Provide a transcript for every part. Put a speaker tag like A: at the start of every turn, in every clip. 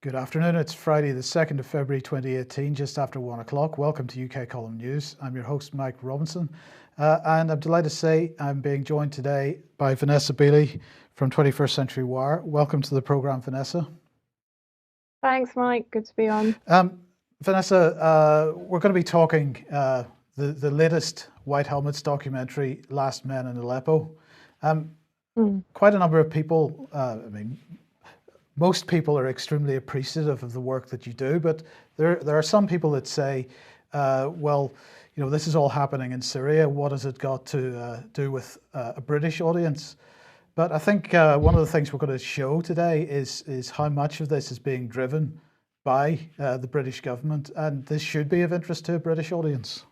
A: Good afternoon. It's Friday, the 2nd of February 2018, just after 1 o'clock. Welcome to UK Column News. I'm your host, Mike Robinson, and I'm delighted to say I'm being joined today by Vanessa Beeley from 21st Century Wire. Welcome to the programme, Vanessa.
B: Thanks, Mike. Good to be on.
A: Vanessa, we're going to be talking the latest White Helmets documentary, Last Men in Aleppo. Quite a number of people, most people are extremely appreciative of the work that you do, but there are some people that say, well, you know, this is all happening in Syria. What has it got to do with a British audience? But I think one of the things we're going to show today is how much of this is being driven by the British government, and this should be of interest to a British audience.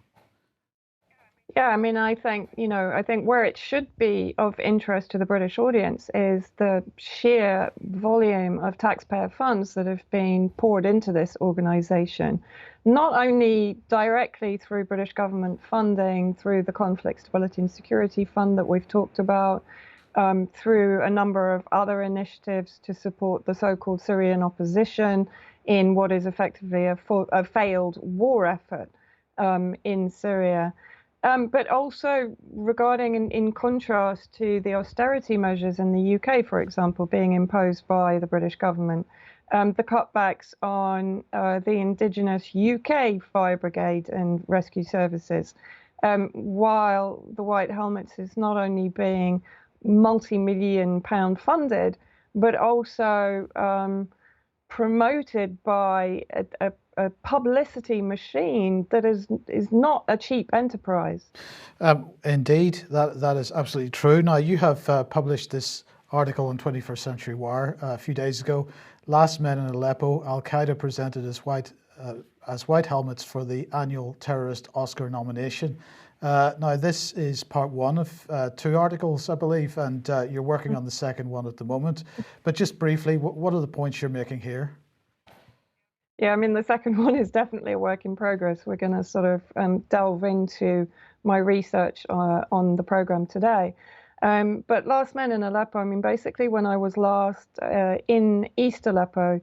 B: Yeah, I think where it should be of interest to the British audience is the sheer volume of taxpayer funds that have been poured into this organisation, not only directly through British government funding, through the Conflict Stability and Security Fund that we've talked about, through a number of other initiatives to support the so-called Syrian opposition in what is effectively a failed war effort in Syria. But also regarding, in contrast to the austerity measures in the UK, for example, being imposed by the British government, the cutbacks on the indigenous UK fire brigade and rescue services, while the White Helmets is not only being multi-million pound funded, but also promoted by a publicity machine that is not a cheap enterprise.
A: Indeed, that is absolutely true. Now, you have published this article in 21st Century Wire a few days ago. Last Men in Aleppo, Al-Qaeda presented as white helmets for the annual terrorist Oscar nomination. Now, this is part one of two articles, I believe, and you're working on the second one at the moment. But just briefly, what are the points you're making here?
B: Yeah, the second one is definitely a work in progress. We're going to sort of delve into my research on the program today. But Last Men in Aleppo, basically when I was last in East Aleppo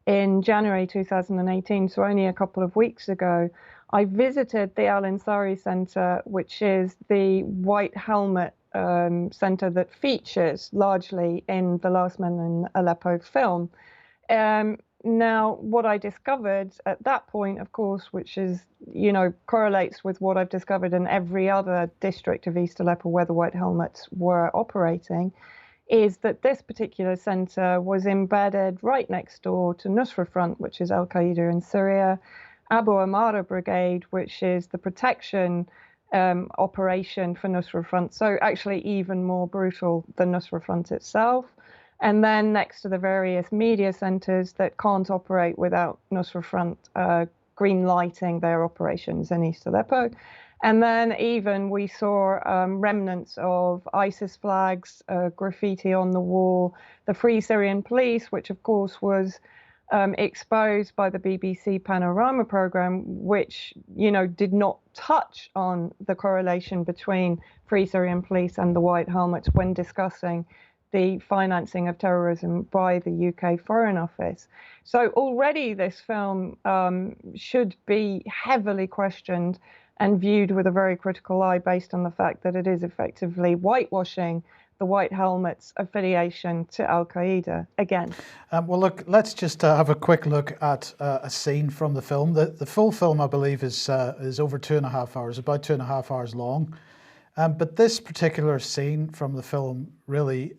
B: in January 2018, so only a couple of weeks ago, I visited the Al Ansari Center, which is the White Helmet center that features largely in the Last Men in Aleppo film. Now, what I discovered at that point, of course, which is, correlates with what I've discovered in every other district of East Aleppo where the White Helmets were operating, is that this particular center was embedded right next door to Nusra Front, which is Al-Qaeda in Syria, Abu Amara Brigade, which is the protection operation for Nusra Front, so actually even more brutal than Nusra Front itself. And then next to the various media centers that can't operate without Nusra Front green lighting their operations in East Aleppo. And then even we saw remnants of ISIS flags, graffiti on the wall, the Free Syrian Police, which of course was exposed by the BBC Panorama program, which, did not touch on the correlation between Free Syrian Police and the White Helmets when discussing the financing of terrorism by the UK Foreign Office. So already this film should be heavily questioned and viewed with a very critical eye based on the fact that it is effectively whitewashing the White Helmets' affiliation to Al-Qaeda again.
A: Well, look, let's just have a quick look at a scene from the film. The full film, I believe, is over 2.5 hours, about 2.5 hours long. But this particular scene from the film really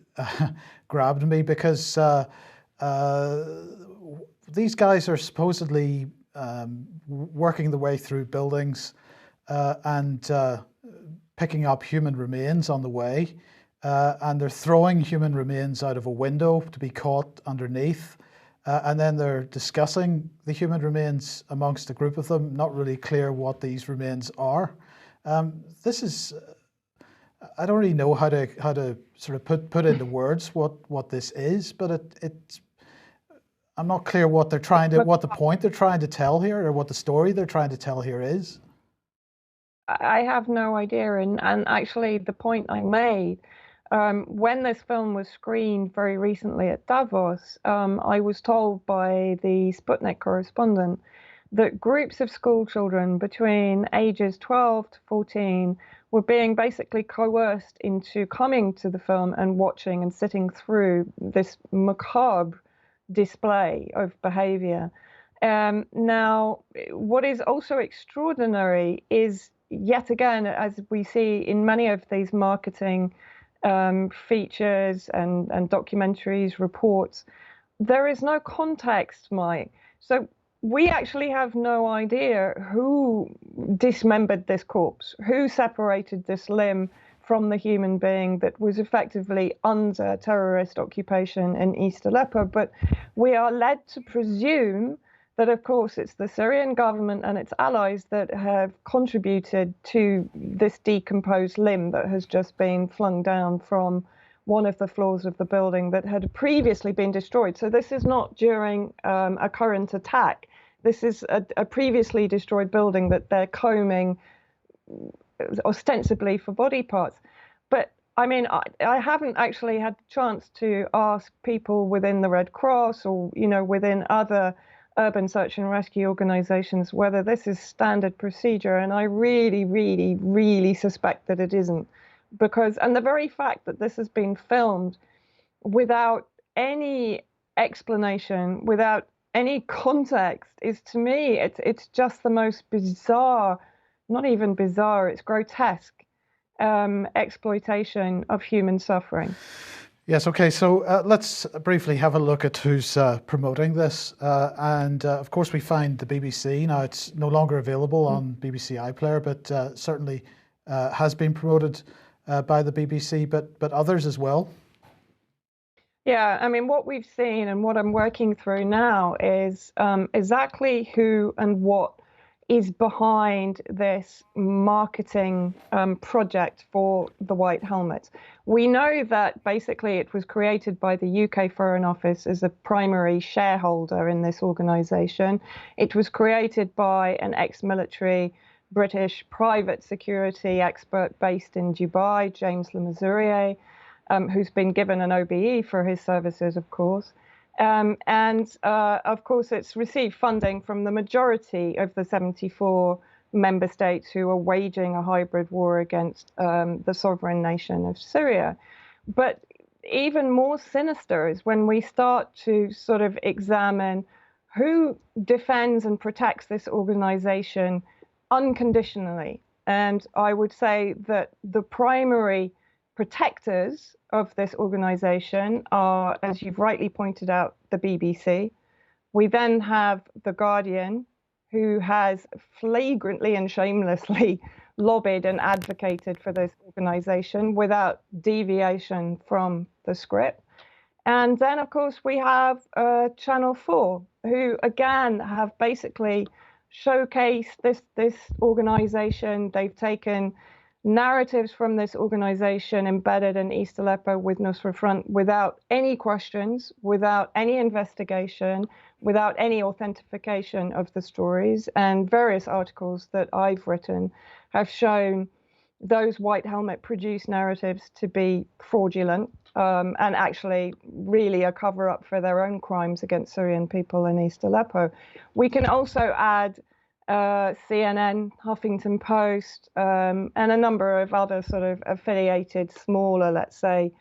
A: grabbed me because these guys are supposedly working their way through buildings and picking up human remains on the way. And they're throwing human remains out of a window to be caught underneath. And then they're discussing the human remains amongst a group of them, not really clear what these remains are. This is... I don't really know how to sort of put into words what this is, but it's I'm not clear what the point they're trying to tell here, or what the story they're trying to tell here is.
B: I have no idea, and actually the point I made When this film was screened very recently at Davos, I was told by the Sputnik correspondent that groups of school children between ages 12 to 14 were being basically coerced into coming to the film and watching and sitting through this macabre display of behavior. Now, what is also extraordinary is, yet again, as we see in many of these marketing features and documentaries, reports, there is no context, Mike. So we actually have no idea who dismembered this corpse, who separated this limb from the human being that was effectively under terrorist occupation in East Aleppo. But we are led to presume that, of course, it's the Syrian government and its allies that have contributed to this decomposed limb that has just been flung down from one of the floors of the building that had previously been destroyed. So this is not during a current attack. This is a previously destroyed building that they're combing ostensibly for body parts. But I mean, I haven't actually had the chance to ask people within the Red Cross or, within other urban search and rescue organizations whether this is standard procedure. And I really, really, really suspect that it isn't. And the very fact that this has been filmed without any explanation, without any context, is, to me, it's just the most bizarre, not even bizarre, it's grotesque exploitation of human suffering.
A: Yes, okay, so let's briefly have a look at who's promoting this. Of course, we find the BBC. Now, it's no longer available on BBC iPlayer, but certainly has been promoted by the BBC, but others as well.
B: Yeah, I mean, what we've seen and what I'm working through now is exactly who and what is behind this marketing project for the White Helmet. We know that basically it was created by the UK Foreign Office as a primary shareholder in this organization. It was created by an ex-military British private security expert based in Dubai, James Le Mesurier, who's been given an OBE for his services, of course. Of course, it's received funding from the majority of the 74 member states who are waging a hybrid war against the sovereign nation of Syria. But even more sinister is when we start to sort of examine who defends and protects this organization unconditionally. And I would say that the primary protectors of this organization are, as you've rightly pointed out, the BBC. We then have The Guardian, who has flagrantly and shamelessly lobbied and advocated for this organization without deviation from the script. And then, of course, we have Channel 4, who, again, have basically showcased this organization. They've taken narratives from this organization embedded in East Aleppo with Nusra Front without any questions, without any investigation, without any authentication of the stories. And various articles that I've written have shown those White Helmet produced narratives to be fraudulent and actually really a cover-up for their own crimes against Syrian people in East Aleppo. We can also add CNN, Huffington Post, and a number of other sort of affiliated, smaller, let's say,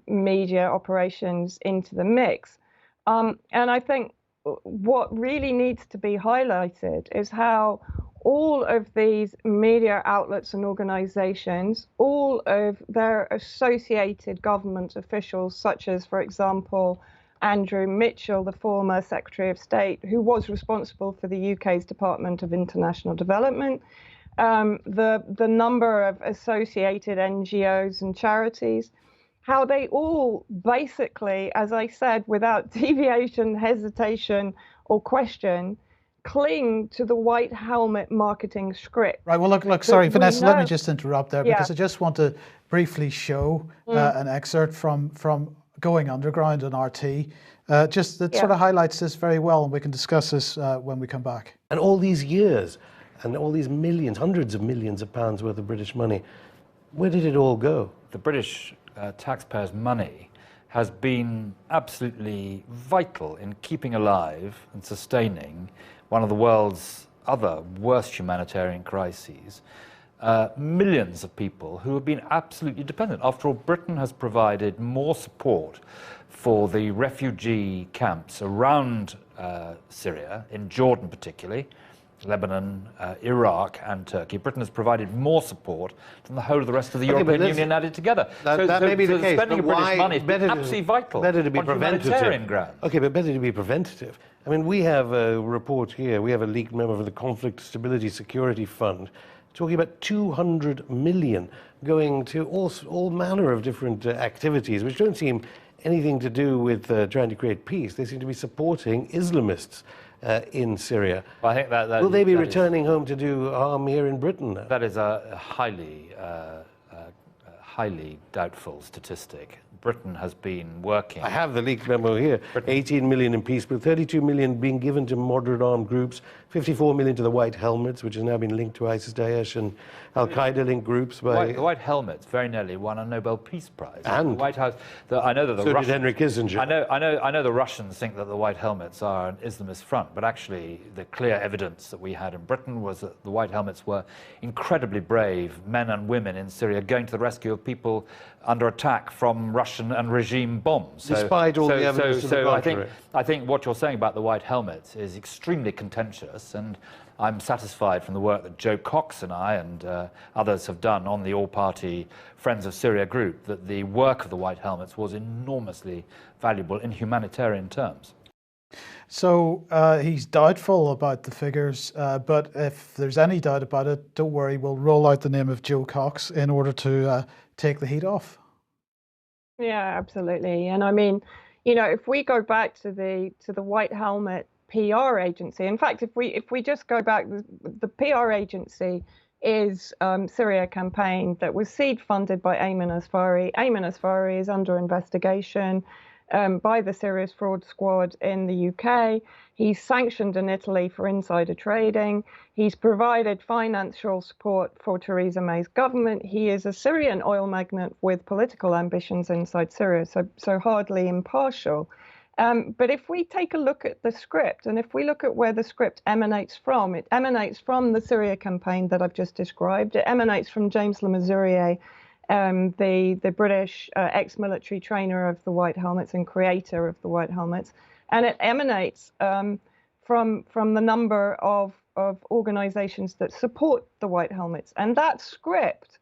B: media operations into the mix. And I think what really needs to be highlighted is how all of these media outlets and organizations, all of their associated government officials, such as, for example, Andrew Mitchell, the former Secretary of State, who was responsible for the UK's Department of International Development, the number of associated NGOs and charities, how they all basically, as I said, without deviation, hesitation, or question, cling to the White Helmet marketing script.
A: Right, well, look, sorry, Vanessa, let me just interrupt there, because I just want to briefly show an excerpt from Going Underground on RT. Just that sort of highlights this very well, and we can discuss this when we come back.
C: And all these years, and all these millions, hundreds of millions of pounds worth of British money, where did it all go?
D: The British taxpayers' money has been absolutely vital in keeping alive and sustaining one of the world's other worst humanitarian crises. Millions of people who have been absolutely dependent. After all, Britain has provided more support for the refugee camps around Syria, in Jordan particularly, Lebanon, Iraq and Turkey. Britain has provided more support than the whole of the rest of the European Union added together.
C: That may be the case,
D: spending
C: but
D: of British
C: why
D: money is absolutely vital
C: better to be
D: on humanitarian
C: preventative.
D: grounds.
C: Okay, but better to be preventative. I mean, we have a report here. We have a leaked memo from the Conflict Stability Security Fund talking about 200 million going to all manner of different activities, which don't seem anything to do with trying to create peace. They seem to be supporting Islamists in Syria.
D: Well, I think that
C: will they be returning home to do harm here in Britain now?
D: That is a highly doubtful statistic. Britain has been working.
C: I have the leaked memo here. 18 million in peace, but 32 million being given to moderate armed groups, 54 million to the White Helmets, which has now been linked to ISIS, Daesh and Al-Qaeda linked groups.
D: The White Helmets very nearly won a Nobel Peace Prize.
C: And
D: the White House. I know that the
C: so
D: Russians,
C: did Henry Kissinger.
D: I know the Russians think that the White Helmets are an Islamist front, but actually the clear evidence that we had in Britain was that the White Helmets were incredibly brave men and women in Syria going to the rescue of people under attack from Russian and regime bombs.
C: Despite all the evidence to the contrary.
D: I think what you're saying about the White Helmets is extremely contentious, and I'm satisfied from the work that Joe Cox and I and others have done on the all-party Friends of Syria group, that the work of the White Helmets was enormously valuable in humanitarian terms.
A: So he's doubtful about the figures, but if there's any doubt about it, don't worry, we'll roll out the name of Joe Cox in order to take the heat off.
B: Yeah, absolutely. And I mean, you know, if we go back to the White Helmet PR agency, in fact, if we just go back, the PR agency is Syria campaign that was seed funded by Ayman Asfari. Ayman Asfari is under investigation by the Serious Fraud Squad in the UK. He's sanctioned in Italy for insider trading. He's provided financial support for Theresa May's government. He is a Syrian oil magnate with political ambitions inside Syria, so hardly impartial. But if we take a look at the script, and if we look at where the script emanates from, it emanates from the Syria campaign that I've just described. It emanates from James Le Mesurier, the British ex-military trainer of the White Helmets and creator of the White Helmets, and it emanates from the number of organizations that support the White Helmets. And that script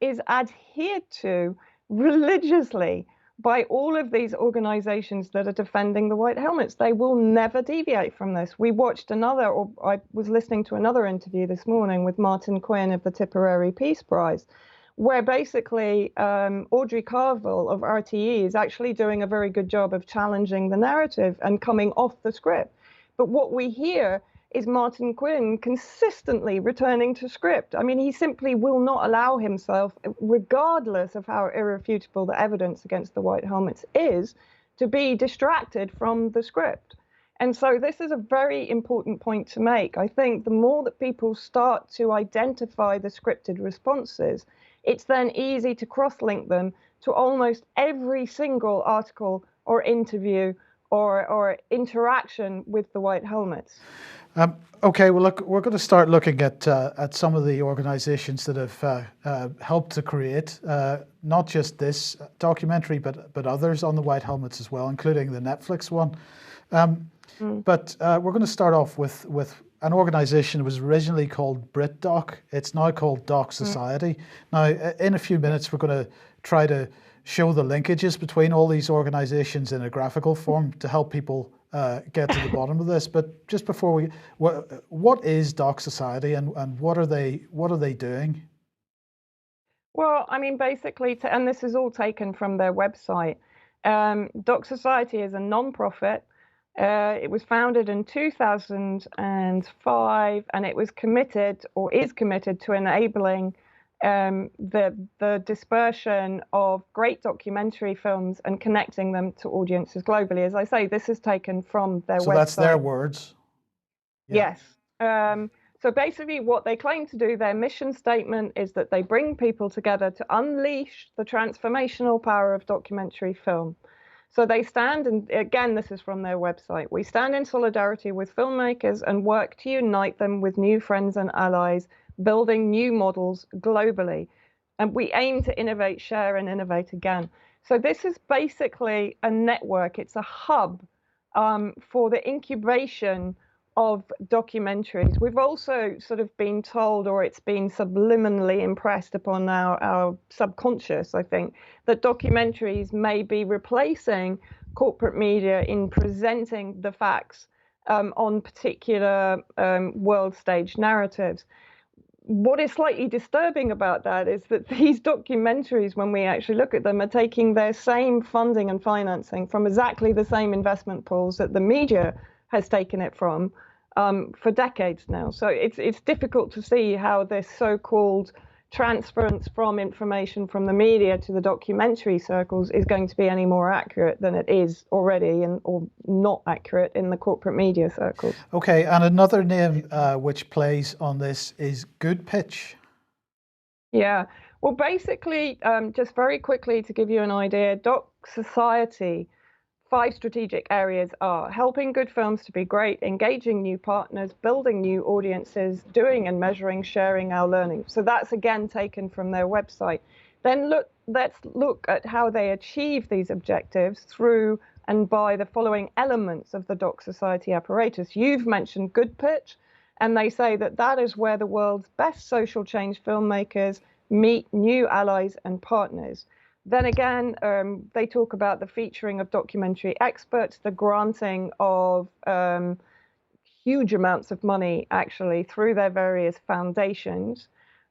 B: is adhered to religiously by all of these organizations that are defending the White Helmets. They will never deviate from this. We watched I was listening to another interview this morning with Martin Quinn of the Tipperary Peace Prize, where basically Audrey Carville of RTE is actually doing a very good job of challenging the narrative and coming off the script. But what we hear is Martin Quinn consistently returning to script. I mean, he simply will not allow himself, regardless of how irrefutable the evidence against the White Helmets is, to be distracted from the script. And so this is a very important point to make. I think the more that people start to identify the scripted responses, it's then easy to cross-link them to almost every single article or interview or interaction with the White Helmets.
A: Okay, well, look, we're going to start looking at some of the organizations that have helped to create not just this documentary, but others on the White Helmets as well, including the Netflix one. But we're going to start off with an organization that was originally called BritDoc. It's now called Docsociety. Now, in a few minutes, we're going to try to show the linkages between all these organizations in a graphical form to help people get to the bottom of this. But just before what is Docsociety and what are they doing?
B: Well, I mean, basically, and this is all taken from their website. Docsociety is a non-profit. It was founded in 2005, and it was committed, or is committed, to enabling the dispersion of great documentary films and connecting them to audiences globally. As I say, this is taken from their website.
A: So that's their words?
B: Yeah. Yes. So basically what they claim to do, their mission statement is that they bring people together to unleash the transformational power of documentary film. So they stand, and again, this is from their website, we stand in solidarity with filmmakers and work to unite them with new friends and allies, building new models globally. And we aim to innovate, share, and innovate again. So this is basically a network. It's a hub for the incubation of documentaries. We've also sort of been told, or it's been subliminally impressed upon our subconscious, I think, that documentaries may be replacing corporate media in presenting the facts on particular world stage narratives. What is slightly disturbing about that is that these documentaries, when we actually look at them, are taking their same funding and financing from exactly the same investment pools that the media has taken it from for decades now. So it's difficult to see how this so-called transference from information from the media to the documentary circles is going to be any more accurate than it is already, or not accurate in the corporate media circles.
A: Okay, and another name which plays on this is Goodpitch.
B: Yeah, well, basically, just very quickly to give you an idea, Docsociety, 5 strategic areas are helping good films to be great, engaging new partners, building new audiences, doing and measuring, sharing our learning. So that's again taken from their website. Then let's look at how they achieve these objectives through and by the following elements of the Docsociety apparatus. You've mentioned Goodpitch, and they say that that is where the world's best social change filmmakers meet new allies and partners. Then again, they talk about the featuring of documentary experts, the granting of huge amounts of money, actually, through their various foundations.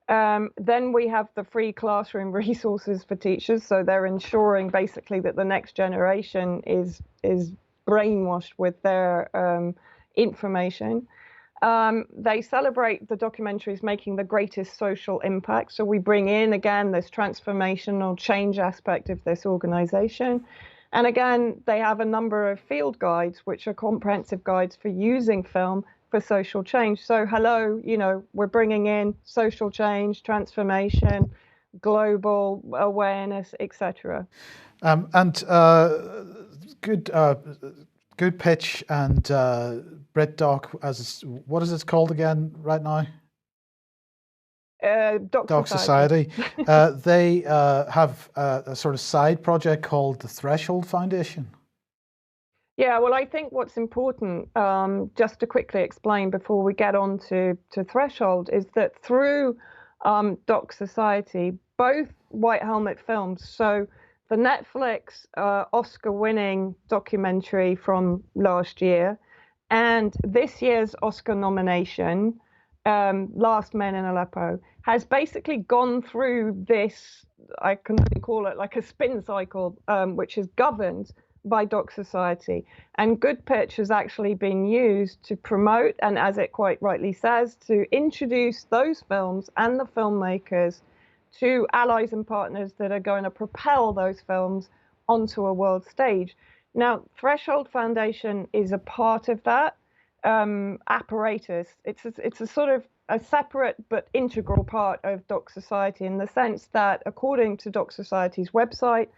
B: Then we have the free classroom resources for teachers. So they're ensuring basically that the next generation is brainwashed with their information. They celebrate the documentaries making the greatest social impact. So we bring in, again, this transformational change aspect of this organization. And again, they have a number of field guides, which are comprehensive guides for using film for social change. So hello, we're bringing in social change, transformation, global awareness, etc.
A: Goodpitch and BritDoc, what is it called again right now?
B: Docsociety.
A: They have a sort of side project called the Threshold Foundation.
B: Yeah, well, I think what's important, just to quickly explain before we get on to Threshold, is that through Docsociety, both White Helmet films, so the Netflix Oscar-winning documentary from last year, and this year's Oscar nomination, Last Men in Aleppo, has basically gone through this, I can only call it like a spin cycle, which is governed by Docsociety. And Goodpitch has actually been used to promote, and as it quite rightly says, to introduce those films and the filmmakers to allies and partners that are going to propel those films onto a world stage. Now, Threshold Foundation is a part of that apparatus. It's a sort of a separate but integral part of Docsociety, in the sense that, according to Docsociety's website,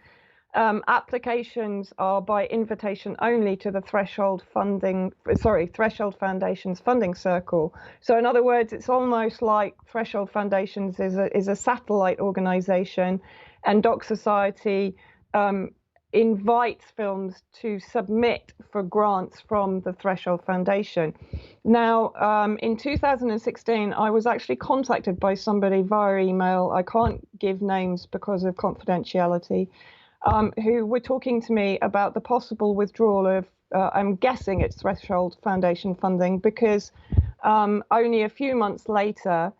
B: applications are by invitation only to the Threshold Foundation's funding circle. So in other words, it's almost like Threshold Foundations is a satellite organization, and Docsociety invites films to submit for grants from the Threshold Foundation. Now, in 2016, I was actually contacted by somebody via email. I can't give names because of confidentiality, who were talking to me about the possible withdrawal of, I'm guessing it's Threshold Foundation funding, because only a few months later,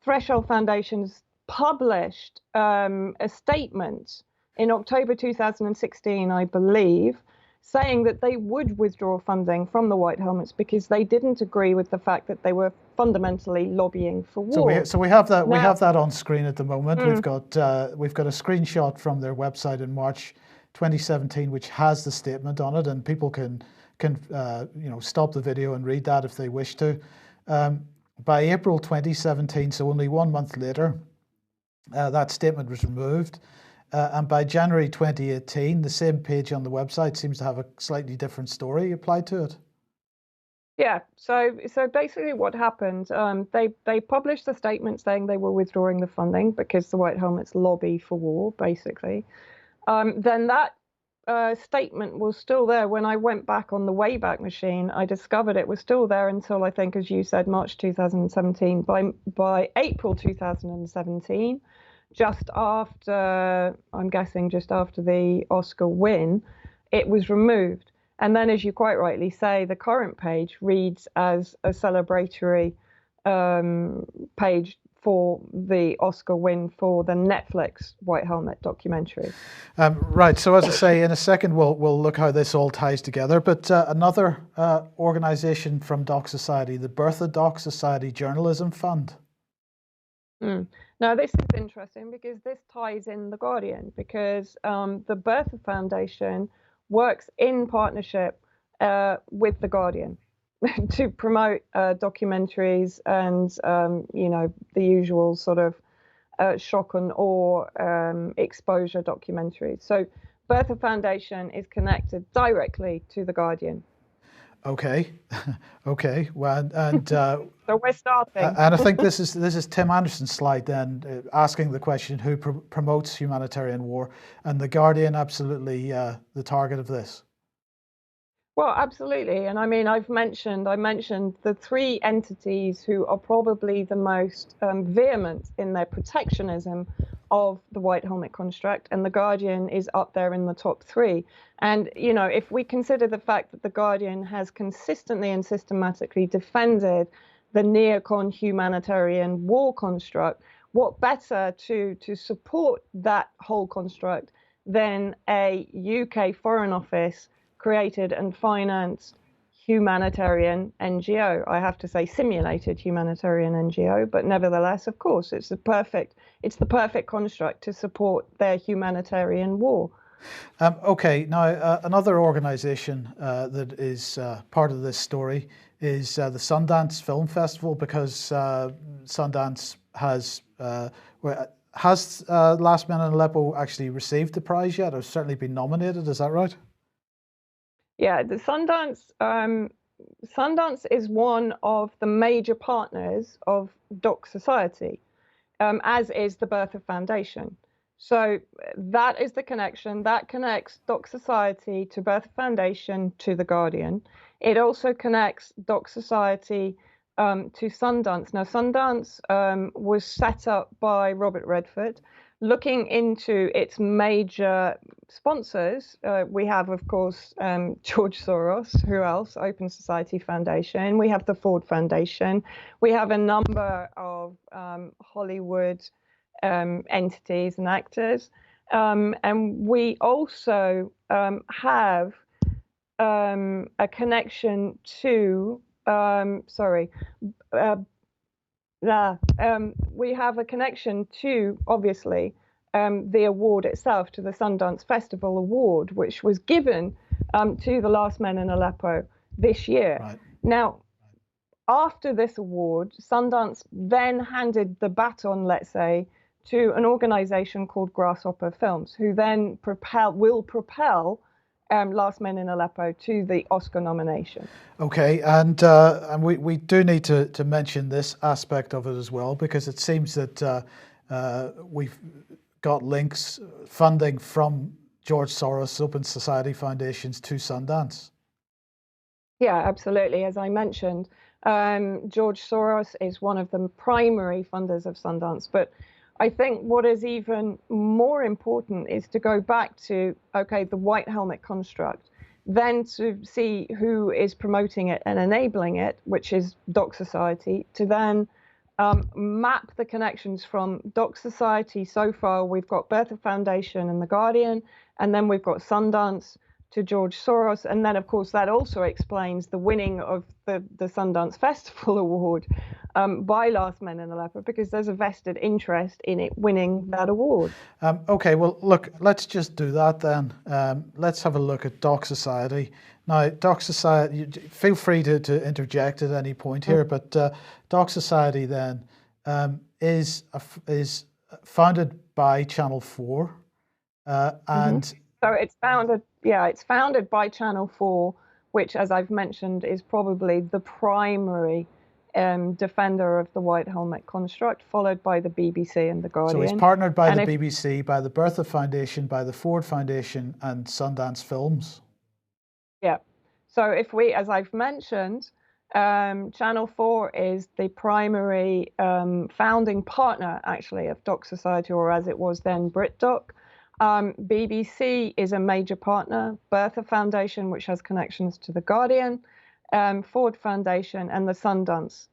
B: Threshold Foundation's published a statement in October 2016, I believe, saying that they would withdraw funding from the White Helmets because they didn't agree with the fact that they were fundamentally lobbying for war.
A: So we have that. Now, we have that on screen at the moment. We've got a screenshot from their website in March 2017, which has the statement on it, and people can stop the video and read that if they wish to. by April 2017, so only 1 month later, that statement was removed. And by January 2018, the same page on the website seems to have a slightly different story applied to it.
B: Yeah, so basically what happened, they published a statement saying they were withdrawing the funding because the White Helmets lobby for war, basically. Then that statement was still there. When I went back on the Wayback Machine, I discovered it was still there until, I think, as you said, March 2017. By April 2017, just after, I'm guessing just after the Oscar win, it was removed. And then, as you quite rightly say, the current page reads as a celebratory page for the Oscar win for the Netflix White Helmet documentary.
A: Right. So, as I say, in a second, we'll look how this all ties together. But another organization from Docsociety, the Bertha Docsociety Journalism Fund.
B: Now, this is interesting because this ties in The Guardian, because the Bertha Foundation works in partnership with The Guardian to promote documentaries and, the usual sort of shock and awe exposure documentaries. So Bertha Foundation is connected directly to The Guardian.
A: Okay. Okay. Well, and
B: so we're starting.
A: And I think this is Tim Anderson's slide then, asking the question, who promotes humanitarian war, and The Guardian absolutely the target of this.
B: Well, absolutely. And I mean, I mentioned the three entities who are probably the most vehement in their protectionism of the White Helmet construct, and The Guardian is up there in the top three. And, if we consider the fact that The Guardian has consistently and systematically defended the neocon humanitarian war construct, what better to support that whole construct than a UK Foreign Office created and financed humanitarian NGO. I have to say simulated humanitarian NGO, but nevertheless, of course, it's the perfect construct to support their humanitarian war.
A: Okay, now another organization that is part of this story is the Sundance Film Festival, because Sundance has Last Men in Aleppo actually received the prize yet, or certainly been nominated, is that right?
B: Yeah, the Sundance is one of the major partners of Docsociety, as is the Bertha Foundation. So that is the connection. That connects Docsociety to Bertha Foundation to The Guardian. It also connects Docsociety to Sundance. Now, Sundance was set up by Robert Redford, looking into its major sponsors. We have, of course, George Soros. Who else? Open Society Foundation. We have the Ford Foundation. We have a number of Hollywood entities and actors. And we also have a connection to, we have a connection to, obviously, the award itself, to the Sundance Festival Award, which was given to the Last Men in Aleppo this year.
A: Right.
B: Now, after this award, Sundance then handed the baton, let's say, to an organization called Grasshopper Films, who then will propel Last Men in Aleppo to the Oscar nomination. Okay,
A: and we do need to mention this aspect of it as well, because it seems that we've got links, funding from George Soros, Open Society Foundations to Sundance.
B: Yeah, absolutely. As I mentioned, George Soros is one of the primary funders of Sundance, but I think what is even more important is to go back to, okay, the White Helmet construct, then to see who is promoting it and enabling it, which is Docsociety, to then map the connections from Docsociety. So far, we've got Bertha Foundation and The Guardian, and then we've got Sundance to George Soros. And then, of course, that also explains the winning of the Sundance Festival Award. by Last Men in Aleppo, because there's a vested interest in it winning that award.
A: Okay, well, look, let's just do that then. Let's have a look at Docsociety. Now, Docsociety, feel free to interject at any point here, but Docsociety then is founded by Channel 4, and
B: so it's founded by Channel 4, which, as I've mentioned, is probably the primary defender of the white helmet construct, followed by the BBC and the Guardian.
A: So it's partnered by the BBC, by the Bertha Foundation, by the Ford Foundation, and Sundance Films.
B: Yeah. So if we, as I've mentioned, Channel 4 is the primary founding partner, actually, of Docsociety, or as it was then, BritDoc. BBC is a major partner, Bertha Foundation, which has connections to the Guardian, Ford Foundation, and the Sundance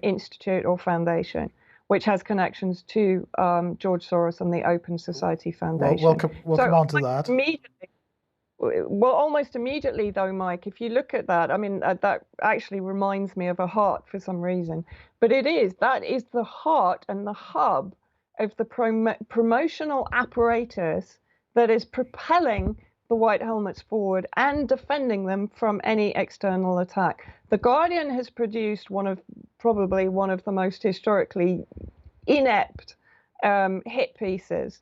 B: Institute or Foundation, which has connections to George Soros and the Open Society Foundation.
A: We'll come on to that.
B: Well, almost immediately, though, Mike, if you look at that, I mean, that actually reminds me of a heart for some reason. But that is the heart and the hub of the promotional apparatus that is propelling the white helmets forward and defending them from any external attack. The Guardian has produced probably one of the most historically inept hit pieces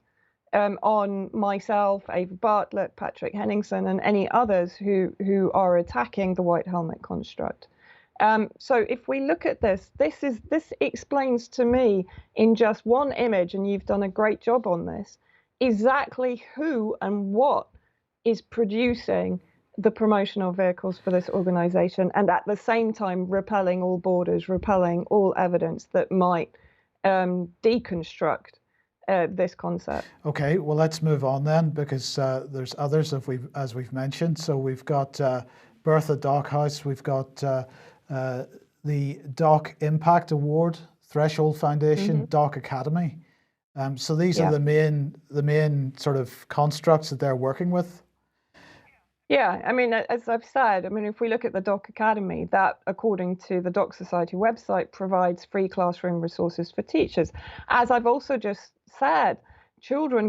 B: on myself, Ava Bartlett, Patrick Henningsen, and any others who are attacking the white helmet construct. So if we look at this explains to me in just one image, and you've done a great job on this, exactly who and what is producing the promotional vehicles for this organization, and at the same time repelling all borders, repelling all evidence that might deconstruct this concept.
A: Okay, well, let's move on then, because there's others, as we've mentioned. So we've got Bertha Doc House, we've got the Doc Impact Award, Threshold Foundation, Doc Academy. So these are the main sort of constructs that they're working with.
B: Yeah, I mean, as I've said, I mean, if we look at the Doc Academy, that, according to the Docsociety website, provides free classroom resources for teachers. As I've also just said,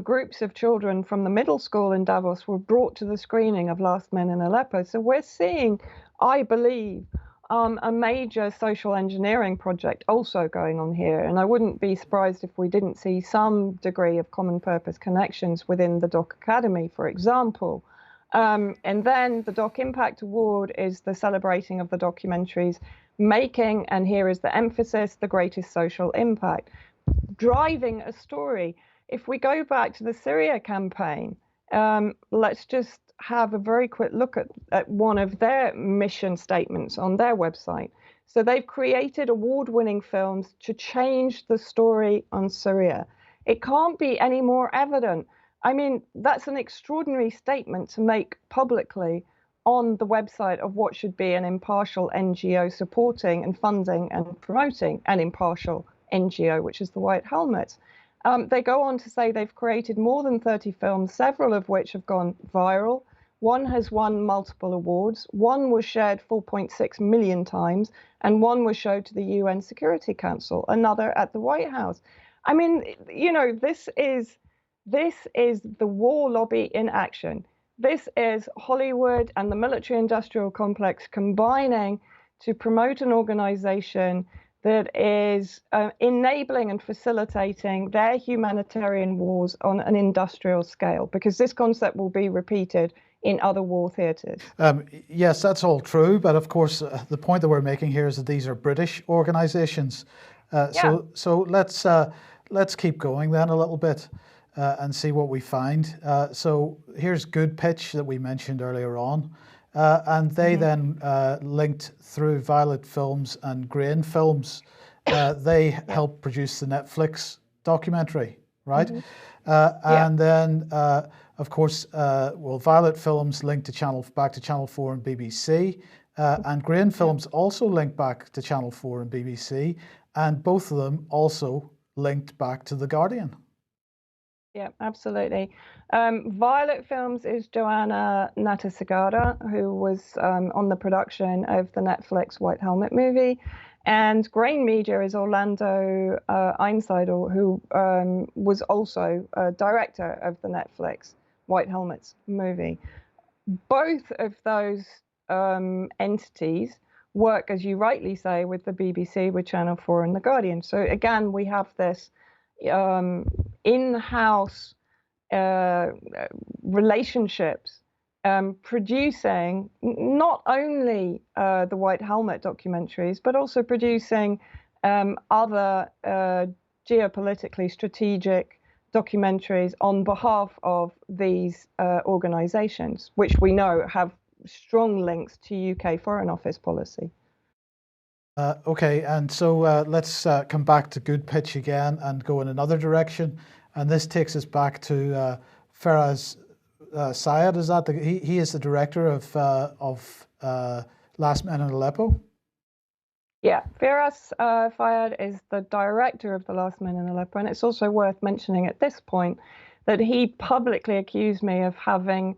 B: groups of children from the middle school in Davos were brought to the screening of Last Men in Aleppo. So we're seeing, I believe, a major social engineering project also going on here. And I wouldn't be surprised if we didn't see some degree of common purpose connections within the Doc Academy, for example. And then the Doc Impact Award is the celebrating of the documentaries making, and here is the emphasis, the greatest social impact, driving a story. If we go back to the Syria campaign, let's just have a very quick look at one of their mission statements on their website. So they've created award-winning films to change the story on Syria. It can't be any more evident. I mean, that's an extraordinary statement to make publicly on the website of what should be an impartial NGO supporting and funding and promoting an impartial NGO, which is the White Helmets. They go on to say they've created more than 30 films, several of which have gone viral. One has won multiple awards. One was shared 4.6 million times, and one was showed to the UN Security Council, another at the White House. I mean, you know, this is the war lobby in action. This is Hollywood and the military-industrial complex combining to promote an organization that is enabling and facilitating their humanitarian wars on an industrial scale, because this concept will be repeated in other war theatres.
A: Yes, that's all true, but of course the point that we're making here is that these are British organisations. So let's keep going then a little bit and see what we find. So here's Goodpitch that we mentioned earlier on. And they then linked through Violet Films and Grain Films. They helped produce the Netflix documentary, right? And then, of course, Violet Films linked to back to Channel 4 and BBC, and Grain Films also linked back to Channel 4 and BBC, and both of them also linked back to The Guardian.
B: Yeah, absolutely. Violet Films is Joanna Natasagara, who was on the production of the Netflix White Helmet movie. And Grain Media is Orlando Einsiedel, who was also a director of the Netflix White Helmets movie. Both of those entities work, as you rightly say, with the BBC, with Channel 4 and The Guardian. So again, we have this in-house relationships producing not only the White Helmet documentaries, but also producing other geopolitically strategic documentaries on behalf of these organizations, which we know have strong links to UK Foreign Office policy.
A: Okay, and so let's come back to Goodpitch again and go in another direction. And this takes us back to Faraz Syed. Is that he is the director of Last Men in Aleppo?
B: Yeah, Firas Fayed is the director of The Last Men in Aleppo, and it's also worth mentioning at this point that he publicly accused me of having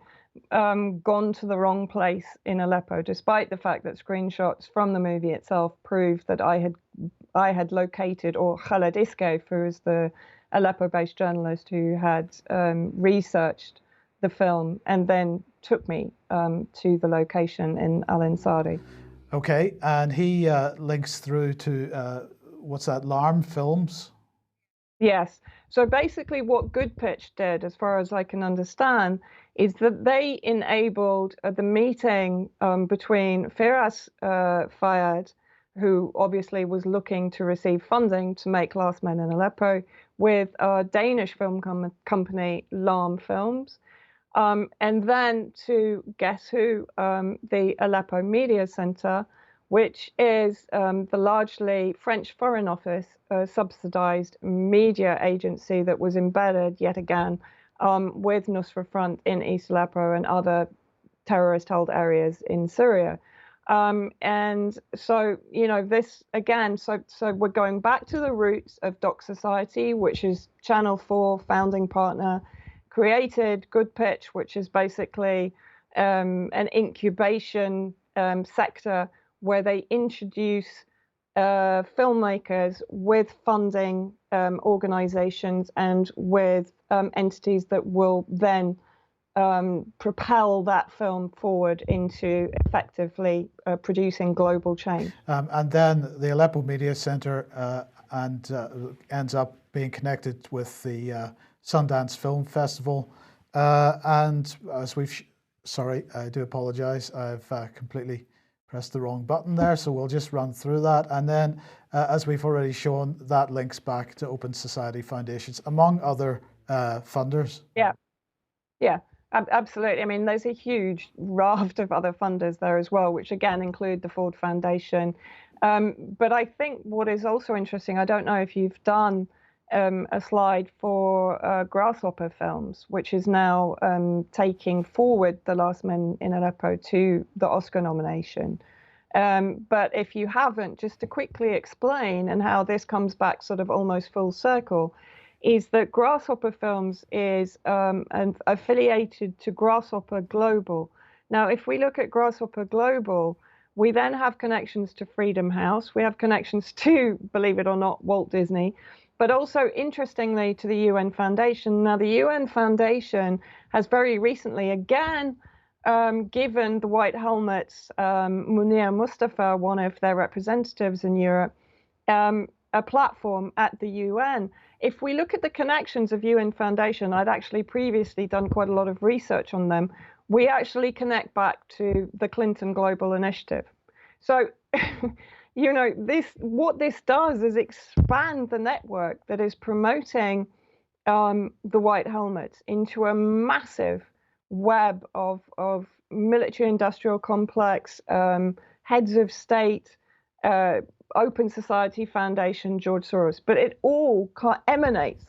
B: gone to the wrong place in Aleppo, despite the fact that screenshots from the movie itself proved that I had located, or Khaled Iskef, who is the Aleppo-based journalist who had researched the film and then took me to the location in Al Ansari.
A: Okay, and he links through to what's that, Larm Films?
B: Yes. So basically what Goodpitch did, as far as I can understand, is that they enabled the meeting between Firas Fayed, who obviously was looking to receive funding to make Last Men in Aleppo, with a Danish film company, Larm Films, and then to guess who, the Aleppo Media Center, which is the largely French Foreign Office subsidized media agency that was embedded yet again with Nusra Front in East Aleppo and other terrorist-held areas in Syria. And so, you know, this again, so we're going back to the roots of Docsociety, which is Channel 4 founding partner, created Goodpitch, which is basically an incubation sector where they introduce filmmakers with funding organizations and with entities that will then propel that film forward into effectively producing global change.
A: And then the Aleppo Media Center ends up being connected with the Sundance Film Festival. And as sorry, I do apologize. I've completely pressed the wrong button there, so we'll just run through that. And then, as we've already shown, that links back to Open Society Foundations, among other funders.
B: Yeah, absolutely. I mean, there's a huge raft of other funders there as well, which again include the Ford Foundation. But I think what is also interesting, I don't know if you've done a slide for Grasshopper Films, which is now taking forward The Last Men in Aleppo to the Oscar nomination. But if you haven't, just to quickly explain, and how this comes back sort of almost full circle, is that Grasshopper Films is affiliated to Grasshopper Global. Now, if we look at Grasshopper Global, we then have connections to Freedom House. We have connections to, believe it or not, Walt Disney, but also, interestingly, to the UN Foundation. Now, the UN Foundation has very recently, again, given the White Helmets, Munir Mustafa, one of their representatives in Europe, a platform at the UN. If we look at the connections of UN Foundation, I'd actually previously done quite a lot of research on them. We actually connect back to the Clinton Global Initiative. So, you know, what this does is expand the network that is promoting the White Helmets into a massive web of military-industrial complex, heads of state, Open Society Foundation, George Soros. But it all emanates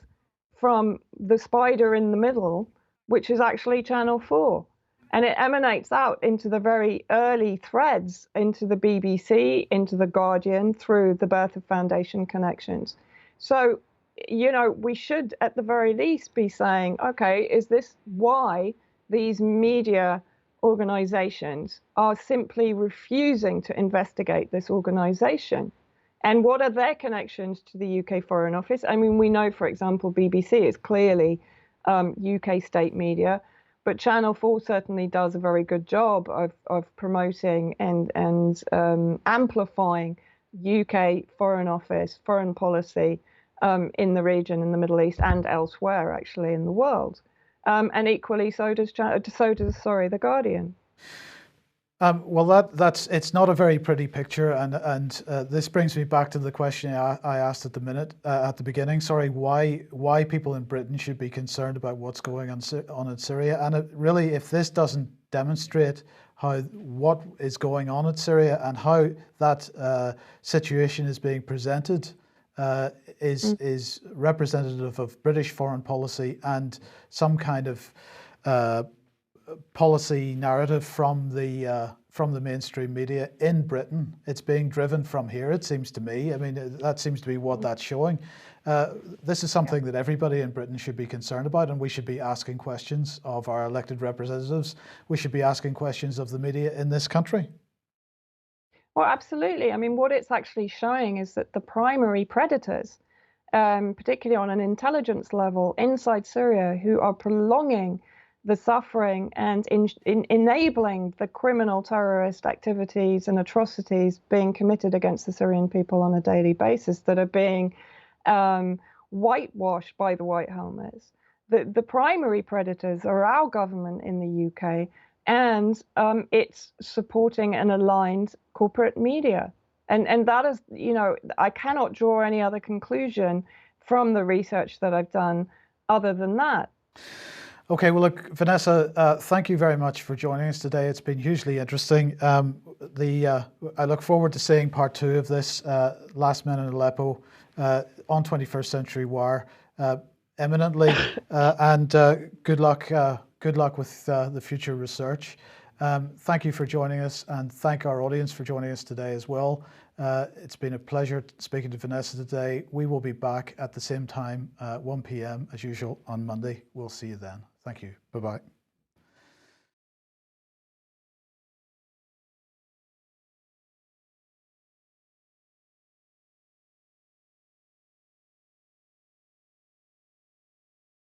B: from the spider in the middle, which is actually Channel 4. And it emanates out into the very early threads, into the BBC, into the Guardian, through the Bertha Foundation connections. So, you know, we should at the very least be saying, okay, is this why these media organizations are simply refusing to investigate this organization? And what are their connections to the UK Foreign Office? I mean, we know, for example, BBC is clearly UK state media, but Channel 4 certainly does a very good job of promoting and amplifying UK Foreign Office, foreign policy in the region, in the Middle East, and elsewhere, actually, in the world. And equally, so does The Guardian.
A: Well, it's not a very pretty picture, and this brings me back to the question I asked at the beginning. Sorry, why people in Britain should be concerned about what's going on in Syria, and really, if this doesn't demonstrate what is going on in Syria and how that situation is being presented, is representative of British foreign policy and some kind of policy narrative from the mainstream media in Britain. It's being driven from here, it seems to me. I mean, that seems to be what that's showing. This is something that everybody in Britain should be concerned about, and we should be asking questions of our elected representatives. We should be asking questions of the media in this country.
B: Well, absolutely. I mean, what it's actually showing is that the primary predators, particularly on an intelligence level inside Syria, who are prolonging the suffering and enabling the criminal terrorist activities and atrocities being committed against the Syrian people on a daily basis that are being whitewashed by the white helmets. The primary predators are our government in the UK, and it's supporting an aligned corporate media. And that is, I cannot draw any other conclusion from the research that I've done other than that.
A: Okay, well, look, Vanessa, thank you very much for joining us today. It's been hugely interesting. I look forward to seeing part 2 of this, Last Men in Aleppo, on 21st Century Wire, imminently, and good luck with the future research. Thank you for joining us, and thank our audience for joining us today as well. It's been a pleasure speaking to Vanessa today. We will be back at the same time, 1 p.m. as usual on Monday. We'll see you then. Thank you. Bye-bye.